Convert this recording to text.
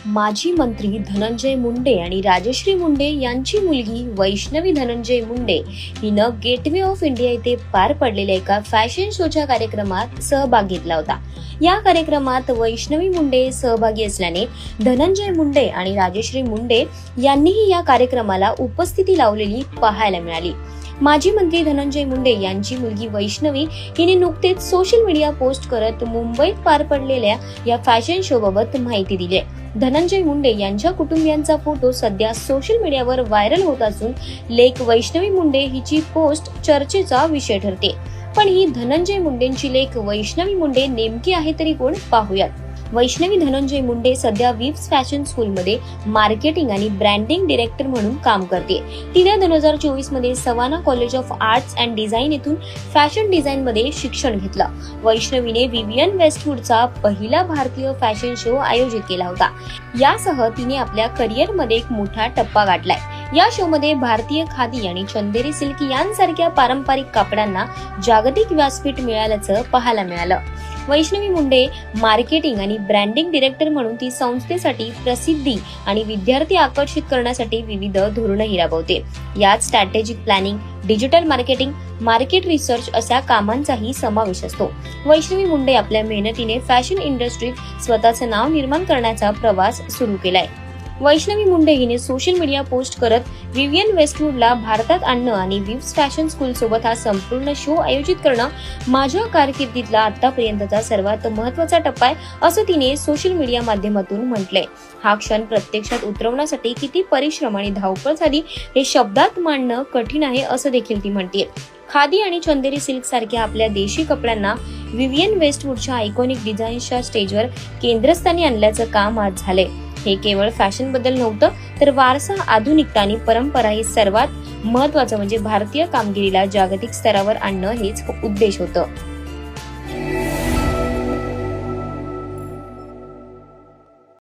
माजी मंत्री धनंजय मुंडे आणि राजश्री मुंडे यांची मुलगी वैष्णवी धनंजय मुंडे हिनं गेटवे ऑफ इंडिया येथे पार पडलेल्या एका फॅशन शोच्या कार्यक्रमात सहभाग घेतला होता। या कार्यक्रमात वैष्णवी मुंडे सहभागी असल्याने धनंजय मुंडे आणि राजश्री मुंडे यांनीही या कार्यक्रमाला उपस्थिती लावलेली पाहायला मिळाली। माजी मंत्री धनंजय मुंडे यांची मुलगी वैष्णवी हिने नुकतेच सोशल मीडिया पोस्ट करत मुंबईत पार पडलेल्या या फॅशन शो बाबत माहिती दिली आहे। धनंजय मुंडे यांच्या कुटुंबियांचा फोटो सध्या सोशल मीडियावर व्हायरल होत असून लेक वैष्णवी मुंडे हिची पोस्ट चर्चेचा विषय ठरते। पण ही धनंजय मुंडेंची लेक वैष्णवी मुंडे नेमकी आहे तरी कोण, पाहूयात। वैष्णवी धनंजय मुंडे सध्या विव्स फॅशन स्कूलमध्ये मार्केटिंग आणि ब्रँडिंग डायरेक्टर म्हणून काम करते। तिने 2024 मध्ये Savannah college of arts and design येथून फॅशन डिझाईन मध्ये शिक्षण घेतलं। वैष्णवीने विवियन वेस्टवूडचा पहिला भारतीय फॅशन शो आयोजित केला होता। यासह तिने आपल्या करिअर मध्ये एक मोठा टप्पा गाठलाय। या शो मध्ये भारतीय खादी आणि चंदेरी सिल्क यांसारख्या पारंपरिक कापडांना जागतिक व्यासपीठ मिळाल्याचं पाहायला मिळालं। वैष्णवी मुंडे मार्केटिंग आणि ब्रँडिंग डायरेक्टर म्हणून ती संस्थेसाठी प्रसिद्धी आणि विद्यार्थी आकर्षित करण्यासाठी विविध धोरणंही राबवते। यात strategic planning, digital marketing, market research अशा कामांचाही समावेश असतो। वैष्णवी मुंडे आपल्या मेहनतीने फॅशन इंडस्ट्रीत स्वतःचं नाव निर्माण करण्याचा प्रवास सुरू केलाय। वैष्णवी मुंडे हिने सोशल मीडिया पोस्ट करत विवियन वेस्टवूडला भारतात आणणं आणि विव्स फॅशन स्कूल सोबत हा संपूर्ण शो आयोजित करणं माझ्या कारकिर्दीतला आतापर्यंतचा सर्वात महत्त्वाचा टप्पा आहे, असं तिने सोशल मीडिया माध्यमातून म्हटलंय। हा क्षण प्रत्यक्षात उतरवण्यासाठी किती परिश्रम आणि धावपळ झाली हे शब्दात मांडणं कठीण आहे, असं देखील ती म्हणते। खादी आणि चंदेरी सिल्क सारख्या आपल्या देशी कपड्यांना विवियन वेस्टवूडच्या आयकॉनिक डिझाईन्सच्या स्टेजवर केंद्रस्थानी आणल्याचं काम आज झालंय। हे केवळ फॅशन बद्दल नव्हतं, तर वारसा, आधुनिकता आणि परंपरा हे सर्वात महत्त्वाचं म्हणजे भारतीय कामगिरीला जागतिक स्तरावर आणणं हेच उद्देश होतं।